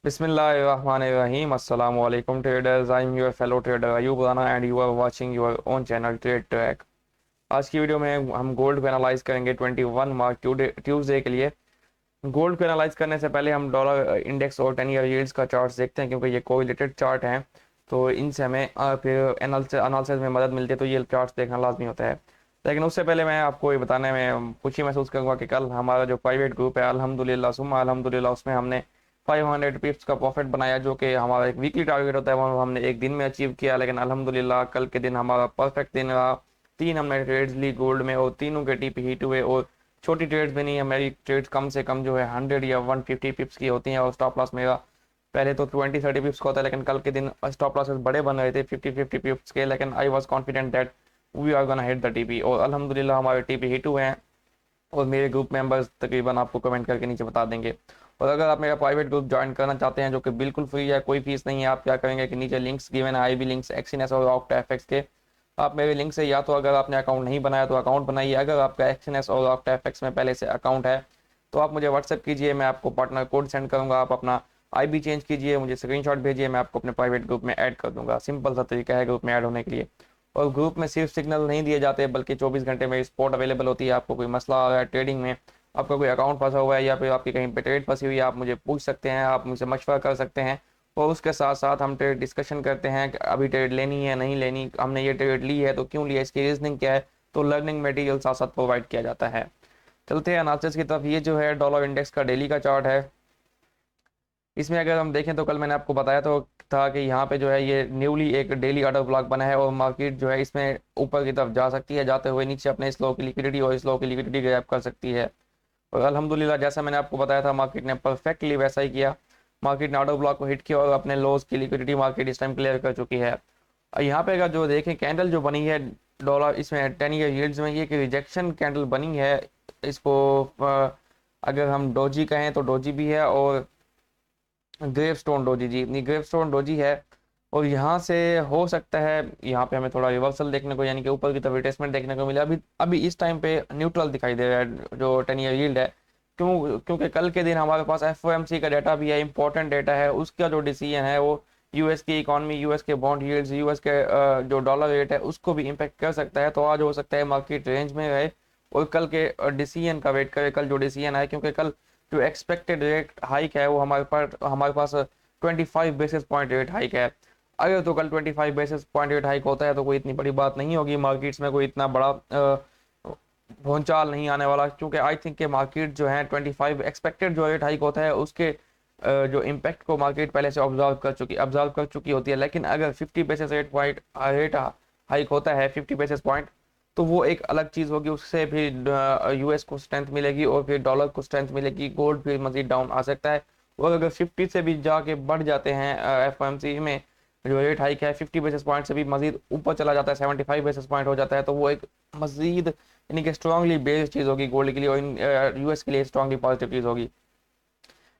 Bismillahirrahmanirrahim. Assalamu alaikum traders. I'm your fellow trader Ayub Rana and you are watching your own channel Trade Track. आज की video में हम gold को analyse करेंगे 21 मार्च Tuesday के लिए। गोल्ड को एनालाइज करने से पहले हम डॉलर इंडेक्स और 10 ईयर यील्ड्स का चार्ट देखते हैं, क्योंकि ये कोरिलेटेड चार्ट हैं, तो इनसे हमें फिर एनालिसिस में मदद मिलती है, तो ये चार्ट देखना लाजमी होता है। लेकिन उससे पहले मैं आपको ये बताने में खुशी महसूस करूँगा कि कल हमारा जो प्राइवेट ग्रुप है अल्हम्दुलिल्लाह सुम्मा अल्हम्दुलिल्लाह उसमें हमने 500 पिप्स का प्रॉफिट बनाया, जो कि हमारा एक वीकली टारगेट होता है, वो हमने एक दिन में अचीव किया। लेकिन अल्हम्दुलिल्लाह कल के दिन हमारा परफेक्ट दिन रहा। तीन हमने ट्रेड्स ली गोल्ड में और तीनों के टीपी हिट हुए, और छोटी ट्रेड्स भी नहीं, हमारी ट्रेड्स कम से कम जो है 100 या 150 पिप्स की होती हैं। और स्टॉप लॉस मेरा पहले तो 20-30 पिप्स का होता है, लेकिन कल के दिन स्टॉप लॉसेस बड़े बन रहे थे 50-50 पिप्स के, लेकिन I was confident that we are gonna hit the TP, और अल्हम्दुलिल्लाह हमारे टीपी हिट हुए हैं। और मेरे ग्रुप मेंबर्स तकरीबन आपको कमेंट करके नीचे बता देंगे। और अगर आप मेरा प्राइवेट ग्रुप ज्वाइन करना चाहते हैं, जो कि बिल्कुल फ्री है, कोई फीस नहीं है, आप क्या करेंगे कि नीचे लिंक्स गिवन है, IB लिंक्स, एक्सीनेस और ऑक्टा एफएक्स के। आप मेरे लिंक से, या तो अगर आपने अकाउंट नहीं बनाया तो अकाउंट बनाइए, अगर आपका एक्सीनेस और ऑक्टा एफएक्स में पहले से अकाउंट है तो आप मुझे व्हाट्सएप कीजिए, मैं आपको पार्टनर कोड सेंड करूंगा, आप अपना IB चेंज कीजिए, मुझे स्क्रीनशॉट भेजिए, मैं आपको अपने प्राइवेट ग्रुप में ऐड कर दूंगा। सिंपल सा तरीका है ग्रुप में ऐड होने के लिए। और ग्रुप में सिर्फ सिग्नल नहीं दिए जाते, बल्कि 24 घंटे में स्पॉट अवेलेबल होती है। आपको कोई मसला आ रहा है ट्रेडिंग में, आपका कोई अकाउंट फंसा हुआ है या फिर आपकी कहीं पे ट्रेड फंसी हुई है, आप मुझे पूछ सकते हैं, आप मुझसे मशवरा कर सकते हैं। और उसके साथ साथ हम ट्रेड डिस्कशन करते हैं कि अभी ट्रेड लेनी है नहीं लेनी, हमने ये ट्रेड ली है तो क्यों लिया, इसकी रीजनिंग क्या है, तो लर्निंग मटेरियल साथ साथ प्रोवाइड किया जाता है। चलते हैं एनालिसिस की तरफ। ये जो है डॉलर इंडेक्स का डेली का चार्ट है। इसमें अगर हम देखें तो कल मैंने आपको बताया तो था कि यहाँ पे जो है ये न्यूली एक डेली ऑर्डर ब्लॉक बना है, और मार्केट जो है इसमें ऊपर की तरफ जा सकती है, जाते हुए नीचे अपने स्लो की लिक्विडिटी और स्लो की लिक्विडिटी गैप कर सकती है। और अल्हम्दुलिल्लाह जैसा मैंने आपको बताया था, मार्केट ने परफेक्टली वैसा ही किया। मार्केट ने ऑर्डर ब्लॉक को हिट किया और अपने लोज की लिक्विडिटी मार्केट इस टाइम क्लियर कर चुकी है। और यहाँ पे अगर जो देखें कैंडल जो बनी है डॉलर इसमें 10 ईयर यील्ड्स में, ये कि रिजेक्शन कैंडल बनी है। इसको अगर हम डोजी कहें तो डोजी भी है, और ग्रेव स्टोन डोजी, जी नहीं ग्रेव स्टोन डोजी है। और यहाँ से हो सकता है यहाँ पे हमें थोड़ा रिवर्सल देखने को, यानी कि ऊपर की तरफ रिट्रेसमेंट देखने को मिला। अभी अभी इस टाइम पे न्यूट्रल दिखाई दे रहा है जो 10 ईयर यील्ड है। क्योंकि कल के दिन हमारे पास FOMC का डाटा भी है, इंपॉर्टेंट डाटा है। उसका जो डिसीजन है वो US की इकॉनमी, US के बॉन्ड यील्ड्स, US के जो डॉलर रेट है उसको भी इम्पेक्ट कर सकता है। तो आज हो सकता है मार्केट रेंज में रहे और कल के डिसीजन का वेट करे, कल जो डिसीजन आए, क्योंकि कल जो एक्सपेक्टेड रेट हाइक है वो हमारे पास 25 बेसिस पॉइंट रेट हाइक है। अगर तो कल 25 बेसिस पॉइंट रेट हाइक होता है तो कोई इतनी बड़ी बात नहीं होगी, मार्केट्स में कोई इतना बड़ा भूचाल नहीं आने वाला, क्योंकि आई थिंक के मार्केट जो है 25 एक्सपेक्टेड जो रेट हाइक होता है उसके जो इम्पैक्ट को मार्केट पहले से ऑब्जर्व कर चुकी होती है। लेकिन अगर 50 बेसिस रेट हाइक होता है 50 बेसिस पॉइंट, तो वो एक अलग चीज़ होगी, उससे भी US को स्ट्रेंथ मिलेगी और फिर डॉलर को स्ट्रेंथ मिलेगी, गोल्ड भी मजीद डाउन आ सकता है। और अगर 50 से भी जाके बढ़ जाते हैं FOMC में जो रेट हाइक है 50 बेसिस पॉइंट से भी मजीद ऊपर चला जाता है, 75 बेसिस पॉइंट हो जाता है, तो वो एक मजीद यानी कि स्ट्रांगली बेस्ड चीज़ होगी गोल्ड के लिए, और US के लिए स्ट्रांगली पॉजिटिव चीज़ होगी।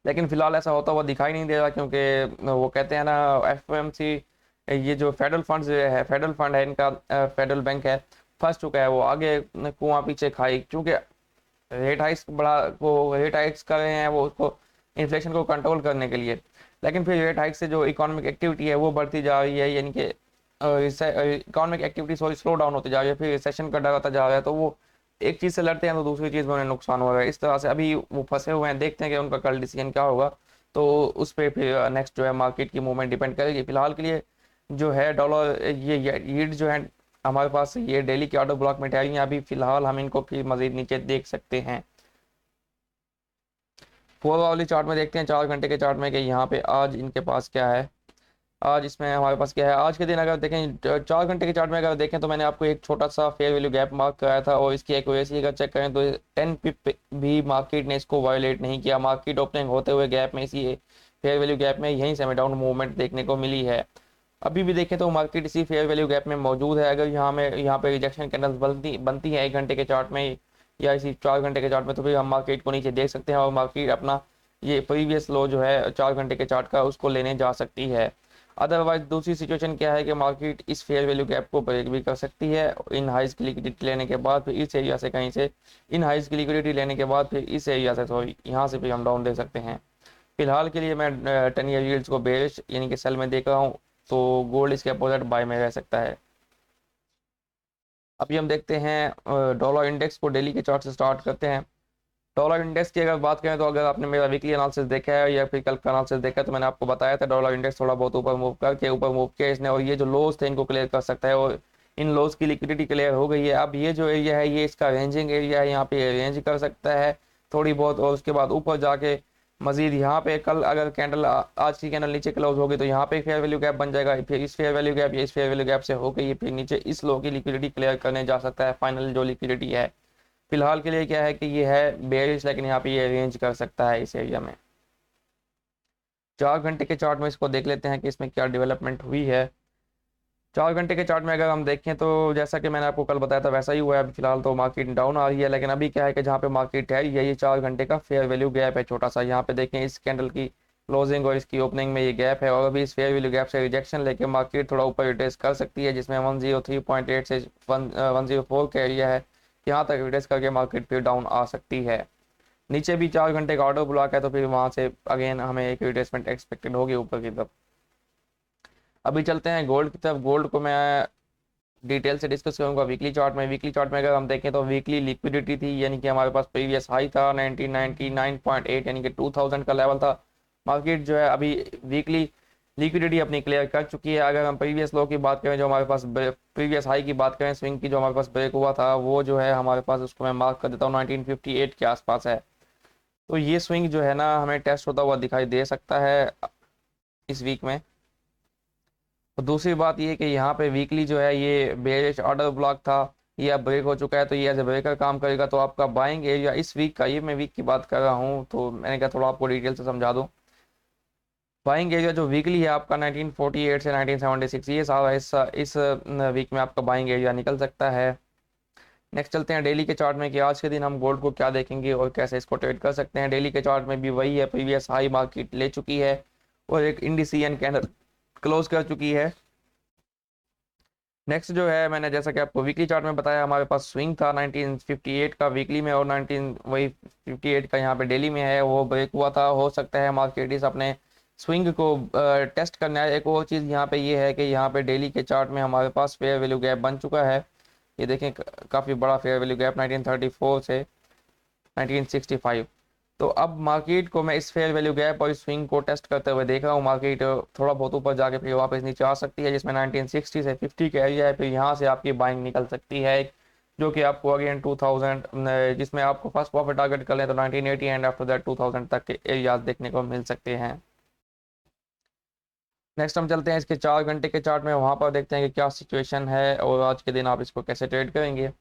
लेकिन फिलहाल ऐसा होता हुआ दिखाई नहीं दे रहा, क्योंकि वो कहते हैं ना FOMC, ये जो फेडरल फंड है, फेडरल फंड है इनका, फेडरल बैंक है, फंस चुका है, वो आगे कुआं पीछे खाई, क्योंकि रेट हाइक्स कर रहे हैं वो उसको इन्फ्लेशन को कंट्रोल करने के लिए। लेकिन फिर रेट हाइक से जो इकोनॉमिक एक्टिविटी है वो बढ़ती जा रही है, यानी कि economic activity sorry slow down होती जा रही है, फिर रिसेशन का डर आता जा रहा है, तो वो एक चीज़ से लड़ते हैं तो दूसरी चीज़ में उन्हें नुकसान हो रहा है। इस तरह से अभी वो फंसे हुए हैं, देखते हैं कि उनका कल डिसीजन क्या होगा, तो उस पर फिर नेक्स्ट जो है मार्केट की मूवमेंट डिपेंड करेगी। फिलहाल के लिए जो है डॉलर ये यील्ड जो है हमारे पास ये डेली के ऑर्डर ब्लॉक में ठहरी हैं, अभी फिलहाल हम इनको फिर मजीद नीचे देख सकते हैं। 4 वाली चार्ट में देखते हैं, 4 घंटे के चार्ट में कि यहाँ पे आज इनके पास क्या है। आज इसमें हमारे पास क्या है, आज के दिन अगर देखें 4 घंटे के चार्ट में अगर देखें तो मैंने आपको एक छोटा सा फेयर वैल्यू गैप मार्क कराया था, और इसकी एक्यूरेसी अगर चेक करें तो 10 पिप भी मार्केट ने इसको वायोलेट नहीं किया। मार्केट ओपनिंग होते हुए गैप में, इसी फेयर वैल्यू गैप में यहीं से हमें डाउन मूवमेंट देखने को मिली है। अभी भी देखें तो मार्केट इसी फेयर वैल्यू गैप में मौजूद है। अगर यहाँ पे रिजेक्शन कैंडल्स बनती है 1 घंटे के चार्ट में या इसी 4 घंटे के चार्ट में, तो फिर हम मार्केट को नीचे देख सकते हैं, और मार्केट अपना ये प्रीवियस लो जो है 4 घंटे के चार्ट का उसको लेने जा सकती है। अदरवाइज दूसरी सिचुएशन क्या है कि मार्केट इस फेयर वैल्यू गैप को ब्रेक भी कर सकती है इन हाइज की लिक्विडिटी लेने के बाद, फिर इस एरिया से कहीं से इन हाइज की लिक्विडिटी लेने के बाद फिर इस एरिया से, सॉरी यहाँ से भी हम डाउन दे सकते हैं। फिलहाल के लिए मैं 10 ईयर यील्ड्स को बेरिश यानी कि सेल में देख रहा हूँ, तो गोल्ड इसके अपोजिट बाय में रह सकता है। अभी हम देखते हैं डॉलर इंडेक्स को डेली के चार्ट से स्टार्ट करते हैं। डॉलर इंडेक्स की अगर बात करें तो अगर आपने मेरा वीकली एनालिसिस देखा है या फिर कल का एनालिसिस देखा है तो मैंने आपको बताया था डॉलर इंडेक्स थोड़ा बहुत ऊपर मूव किया इसने, और ये जो लोज थे इनको क्लियर कर सकता है, और इन लोज की लिक्विडिटी क्लियर हो गई है। अब ये जो एरिया है ये इसका रेंजिंग एरिया है, यहाँ पे रेंज कर सकता है थोड़ी बहुत, और उसके बाद ऊपर जाके मजीद यहाँ पे कल अगर कैंडल आज की कैंडल नीचे क्लोज होगी तो यहाँ पे फेयर वैल्यू गैप बन जाएगा, फिर इस फेयर वैल्यू गैप या इस फेयर वैल्यू गैप से होकर ये फिर नीचे इस लो की लिक्विडिटी क्लियर करने जा सकता है। फाइनल जो लिक्विडिटी है फिलहाल के लिए क्या है कि ये है बेयरिश, लेकिन यहाँ पे ये रेंज कर सकता है इस एरिया में। 4 घंटे के चार्ट में इसको देख लेते हैं कि इसमें क्या डेवलपमेंट हुई है। 4 घंटे के चार्ट में अगर हम देखें तो जैसा कि मैंने आपको कल बताया था वैसा ही हुआ है। अभी फिलहाल तो मार्केट डाउन आ रही है, लेकिन अभी क्या है कि जहाँ पे मार्केट है ये 4 घंटे का फेयर वैल्यू गैप है छोटा सा। यहाँ पे देखें इस कैंडल की क्लोजिंग और इसकी ओपनिंग में ये गैप है, और अभी इस फेयर वैल्यू गैप से रिजेक्शन लेके मार्केट थोड़ा ऊपर रिटेस्ट कर सकती है, जिसमें 103.8 से 104 का एरिया है, यहाँ तक रिटेस्ट करके मार्केट फिर डाउन आ सकती है। नीचे भी 4 घंटे का ऑर्डर ब्लॉक है, तो फिर वहाँ से अगेन हमें एक रिट्रेसमेंट एक्सपेक्टेड होगी ऊपर की तरफ। अभी चलते हैं गोल्ड की तरफ। गोल्ड को मैं डिटेल से डिस्कस करूंगा वीकली चार्ट में। वीकली चार्ट में अगर हम देखें तो वीकली लिक्विडिटी थी, यानी कि हमारे पास प्रीवियस हाई था 1999.8 यानी कि 2000 का लेवल था। मार्केट जो है अभी वीकली लिक्विडिटी अपनी क्लियर कर चुकी है। अगर हम प्रीवियस लो की बात करें, जो हमारे पास प्रीवियस हाई की बात करें, स्विंग की जो हमारे पास ब्रेक हुआ था वो जो है हमारे पास, उसको मैं मार्क कर देता हूँ 1958 के आसपास है। तो ये स्विंग जो है ना हमें टेस्ट होता हुआ दिखाई दे सकता है इस वीक में। तो दूसरी बात ये कि यहाँ पे वीकली जो है ये बेरिश ऑर्डर ब्लॉक था, ये अब ब्रेक हो चुका है, तो ये एज ए ब्रेकर काम करेगा। तो आपका बाइंग एरिया इस वीक का, ये मैं वीक की बात कर रहा हूँ तो मैंने कहा थोड़ा आपको डिटेल से समझा दूँ। बाइंग एरिया जो वीकली है आपका 1948 से 1976, ये सारा हिस्सा इस वीक में आपका बाइंग एरिया निकल सकता है। नेक्स्ट चलते हैं डेली के चार्ट में कि आज के दिन हम गोल्ड को क्या देखेंगे और कैसे इसको ट्रेड कर सकते हैं। डेली के चार्ट में भी वही है, प्रीवियस हाई मार्केट ले चुकी है और एक इंडिसियन कैंडल क्लोज कर चुकी है। नेक्स्ट जो है मैंने जैसा कि आपको वीकली चार्ट में बताया, हमारे पास स्विंग था 1958 का वीकली में, और 19 वही 58 का यहाँ पे डेली में है, वो ब्रेक हुआ था। हो सकता है मार्केट इस अपने स्विंग को टेस्ट करना है। एक और चीज़ यहाँ पे ये है कि यहाँ पे डेली के चार्ट में हमारे पास फेयर वैल्यू गैप बन चुका है। ये देखें काफ़ी बड़ा फेयर वैल्यू गैप 1934 से 1965। तो अब मार्केट को मैं इस फेयर वैल्यू गैप और इस स्विंग को टेस्ट करते हुए देख रहा हूँ। मार्केट थोड़ा बहुत ऊपर जाके फिर वापस नीचे आ सकती है, जिसमें 1960 से 50 का एरिया है, फिर यहाँ से आपकी बाइंग निकल सकती है, जो कि आपको अगेन 2000 जिसमें आपको फर्स्ट प्रॉफिट टारगेट कर लें तो 1980 एंड आफ्टर दैट 2000 तक के एरियाज देखने को मिल सकते हैं। नेक्स्ट हम चलते हैं इसके 4 घंटे के चार्ट में, वहाँ पर देखते हैं कि क्या सिचुएशन है और आज के दिन आप इसको कैसे ट्रेड करेंगे।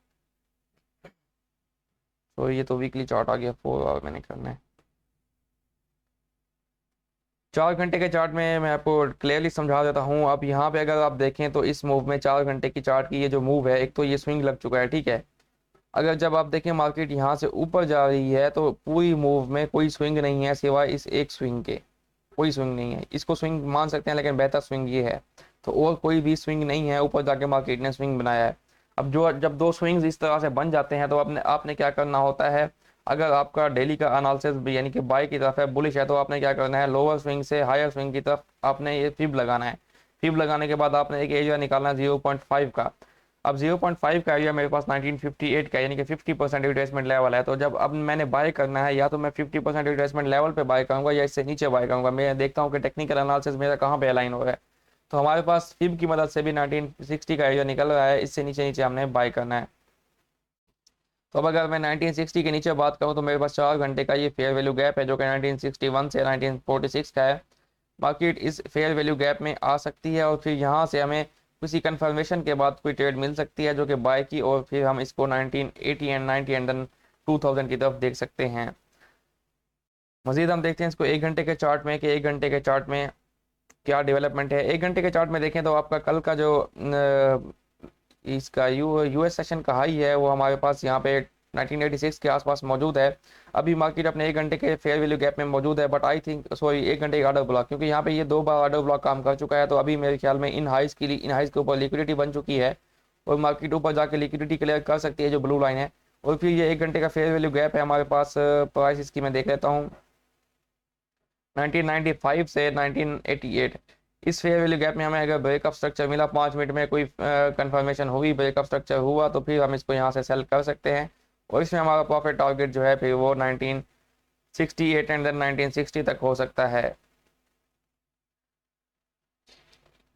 तो ये तो वीकली चार्ट आ गया, 4 आवर मैंने करना है। 4 घंटे के चार्ट में मैं आपको क्लियरली समझा देता हूँ। अब यहाँ पे अगर आप देखें तो इस मूव में 4 घंटे की चार्ट की ये जो मूव है, एक तो ये स्विंग लग चुका है, ठीक है। अगर जब आप देखें मार्केट यहाँ से ऊपर जा रही है तो पूरी मूव में कोई स्विंग नहीं है सिवाय इस एक स्विंग के, कोई स्विंग नहीं है। इसको स्विंग मान सकते हैं लेकिन बेहतर स्विंग ये है, तो और कोई भी स्विंग नहीं है। ऊपर जाके मार्केट ने स्विंग बनाया है। अब जब दो स्विंग्स इस तरह से बन जाते हैं तो आपने क्या करना होता है, अगर आपका डेली का एनालिसिस भी यानी कि बाई की तरफ है, बुलिश है, तो आपने क्या करना है, लोअर स्विंग से हायर स्विंग की तरफ आपने ये फिब लगाना है। फिब लगाने के बाद आपने एक एरिया निकालना है 0.5 का। अब 0.5 का एरिया मेरे पास 1958 का यानी कि 50% रिट्रेसमेंट लेवल है। तो जब अब मैंने बाय करना है, या तो मैं 50% रिट्रेसमेंट लेवल पे बाय करूंगा या इससे नीचे बाय करूंगा। मैं देखता हूँ कि टेक्निकल एनालिसिस मेरा कहाँ पे अलाइन हो रहा है। तो हमारे पास फिब की मदद से भी 1960 का एरिया निकल रहा है, इससे नीचे नीचे हमने बाय करना है। तो अब अगर मैं 1960 के नीचे बात करूँ तो मेरे पास 4 घंटे का ये फेयर वैल्यू गैप है, जो कि 1961 से 1946 का है। मार्केट इस फेयर वैल्यू गैप में आ सकती है और फिर यहाँ से हमें किसी कंफर्मेशन के बाद कोई ट्रेड मिल सकती है जो कि बाय की, और फिर हम इसको 1980 एंड 90 एंड देन 2000 की तरफ देख सकते हैं। मजीद हम देखते हैं इसको 1 घंटे के चार्ट में कि 1 घंटे के चार्ट में क्या डेवलपमेंट है। 1 घंटे के चार्ट में देखें तो आपका कल का जो इसका यूएस सेशन का हाई है वो हमारे पास यहाँ पे 1986 के आसपास मौजूद है। अभी मार्केट अपने 1 घंटे के फेयर वैल्यू गैप में मौजूद है, बट आई थिंक सॉरी 1 घंटे का ऑर्डर ब्लॉक, क्योंकि यहाँ पे ये 2 बार ऑर्डर ब्लॉक काम कर चुका है। तो अभी मेरे ख्याल में इन हाइज के ऊपर लिक्विडिटी बन चुकी है और मार्केट ऊपर जाके लिक्विडिटी क्लियर कर सकती है, जो ब्लू लाइन है। और फिर ये 1 घंटे का फेयर वैल्यू गैप है हमारे पास, प्राइस इसकी मैं देख लेता हूँ। 1995 से 1988, इस फेयर वैल्यू गैप में हमें अगर ब्रेकअप स्ट्रक्चर मिला 5 मिनट में, कोई कंफर्मेशन हुई, ब्रेकअप स्ट्रक्चर हुआ, तो फिर हम इसको यहाँ से सेल कर सकते हैं और इसमें हमारा प्रॉफिट टारगेट जो है फिर वो 1968 एंड देन 1960 तक हो सकता है।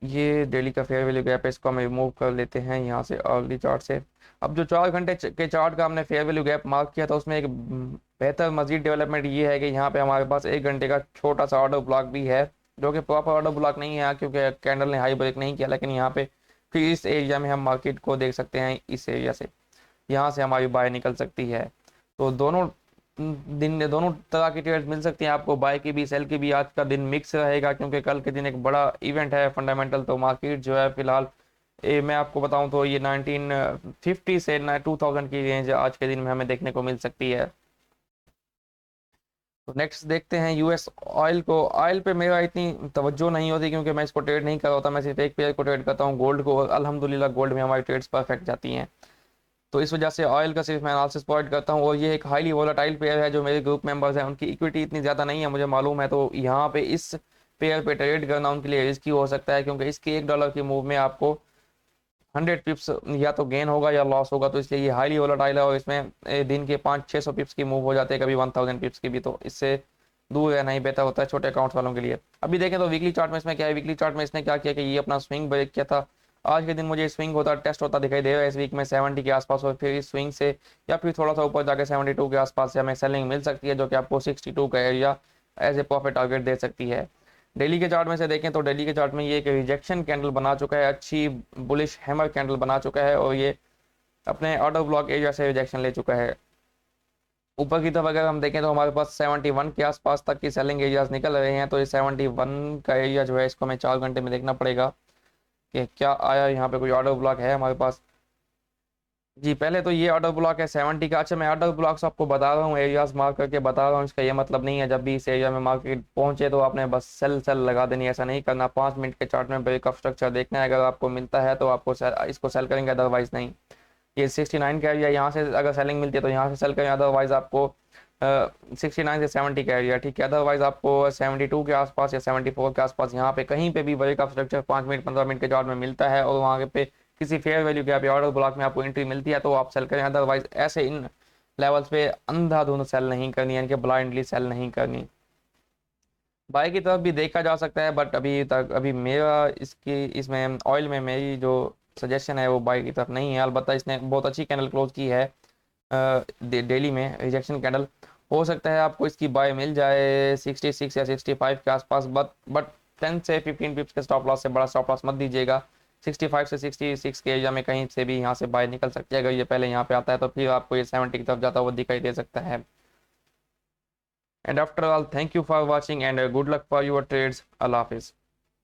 ये डेली का फेयर वैल्यू गैप है, इसको हम रिमूव कर लेते हैं यहाँ से अर्ली चार्ट से। अब जो 4 घंटे के चार्ट का हमने फेयर वैल्यू गैप मार्क किया था उसमें एक बेहतर मजीद डेवलपमेंट ये है कि यहाँ पे हमारे पास 1 घंटे का छोटा सा ऑर्डर ब्लॉक भी है, जो कि प्रॉपर ऑर्डर ब्लॉक नहीं है क्योंकि कैंडल ने हाई ब्रेक नहीं किया, लेकिन यहाँ पे फिर इस एरिया में हम मार्केट को देख सकते हैं, इस एरिया से यहाँ से हमारी बाय निकल सकती है। तो दोनों तरह की ट्रेड मिल सकती हैं आपको, बाय की भी सेल की भी। आज का दिन मिक्स रहेगा क्योंकि कल के दिन एक बड़ा इवेंट है फंडामेंटल। तो मार्केट जो है फिलहाल मैं आपको बताऊं तो ये 1950 से 2000 की रेंज आज के दिन में हमें देखने को मिल सकती है। तो नेक्स्ट देखते हैं यूएस ऑयल को। ऑयल पे मेरा इतनी तवज्जो नहीं होती क्योंकि मैं इसको ट्रेड नहीं कर होता, मैं सिर्फ एक पेयर को ट्रेड करता हूँ, गोल्ड को। अल्हम्दुलिल्लाह गोल्ड में हमारी ट्रेड्स परफेक्ट जाती हैं, तो इस वजह से ऑयल का सिर्फ मैं एनालिसिस प्रोवाइड करता हूँ। और ये एक हाईली वोलेटाइल पेयर है, जो मेरे ग्रुप मेंबर्स हैं उनकी इक्विटी इतनी ज़्यादा नहीं है मुझे मालूम है, तो यहाँ पे इस पेयर पे ट्रेड करना उनके लिए रिस्की हो सकता है क्योंकि इसके $1 की मूव में आपको 100 पिप्स या तो गेन होगा या लॉस होगा। तो इसलिए ये हाईली वोलेटाइल है और इसमें दिन के 500-600 पिप्स की मूव हो जाते हैं, कभी 1000 पिप्स की भी, तो इससे दूर रहना ही बेहतर होता है छोटे अकाउंट्स वालों के लिए। अभी देखें तो वीकली चार्ट में इसमें क्या है, वीकली चार्ट में इसने क्या किया कि ये अपना स्विंग ब्रेक किया था। आज के दिन मुझे स्विंग होता टेस्ट होता दिखाई दे रहा है इस वीक में 70 के आसपास, और फिर इस स्विंग से या फिर थोड़ा सा ऊपर जाकर 72 के आसपास से हमें सेलिंग मिल सकती है, जो कि आपको 62 का area as a profit target दे सकती है। डेली के चार्ट में से देखें तो डेली के चार्ट में ये एक रिजेक्शन कैंडल बना चुका है, अच्छी बुलिश हैमर कैंडल बना चुका है और ये अपने ऑर्डर ब्लॉक एरिया से रिजेक्शन ले चुका है। ऊपर की तरफ अगर हम देखें तो हमारे पास 71 के आसपास तक की सेलिंग एरियाज निकल रहे हैं, तो ये 71 का एरिया जो है इसको हमें 4 घंटे में देखना पड़ेगा कि क्या आया यहाँ पे कोई ऑर्डर ब्लॉक है हमारे पास। जी पहले तो ये ऑर्डर ब्लॉक है 70 का। अच्छा मैं ऑर्डर ब्लॉक्स आपको बता रहा हूँ, एरियाज मार्क करके बता रहा हूँ, इसका ये मतलब नहीं है जब भी इस एरिया में मार्केट पहुंचे तो आपने बस सेल सेल लगा देनी, ऐसा नहीं करना। 5 मिनट के चार्ट में ब्रेकअप स्ट्रक्चर देखना है, अगर आपको मिलता है तो आपको इसको सेल करेंगे, अदरवाइज नहीं। ये 69 का एरिया, यहाँ से अगर सेलिंग मिलती है तो यहाँ से सेल करें, अदरवाइज आपको 69 से 70 का एरिया, ठीक है। अदरवाइज आपको 72 के आसपास या 74 के आसपास यहाँ पे कहीं पे भी ब्रेकअप स्ट्रक्चर 5 मिनट 15 मिनट के चार्ट में मिलता है और वहाँ पे किसी फेयर वैल्यू गैप या ऑर्डर ब्लॉक में आपको एंट्री मिलती है तो आप सेल करें, अदरवाइज ऐसे इन लेवल्स पे अंधाधुंध सेल नहीं करनी, यानी कि ब्लाइंडली सेल नहीं करनी। बाय की तरफ भी देखा जा सकता है, बट अभी मेरा इसमें ऑयल में मेरी जो सजेशन है वो बाय की तरफ नहीं है। अलबत्ता इसने बहुत अच्छी कैंडल क्लोज की है डेली में, रिजेक्शन कैंडल। हो सकता है आपको इसकी बाय मिल जाए 66 या 65 के आसपास, बट 10 से 15 पिप्स के स्टॉप लॉस से बड़ा स्टॉप लॉस मत दीजिएगा। 65 से 66 के एरिया में कहीं से भी यहाँ से बाय निकल सकती है। अगर ये पहले यहाँ पे आता है तो फिर आपको ये 70 की तरफ जाता हुआ दिखाई दे सकता है। And after all, thank you for watching and good luck for your trades. अल्लाह हाफिज़।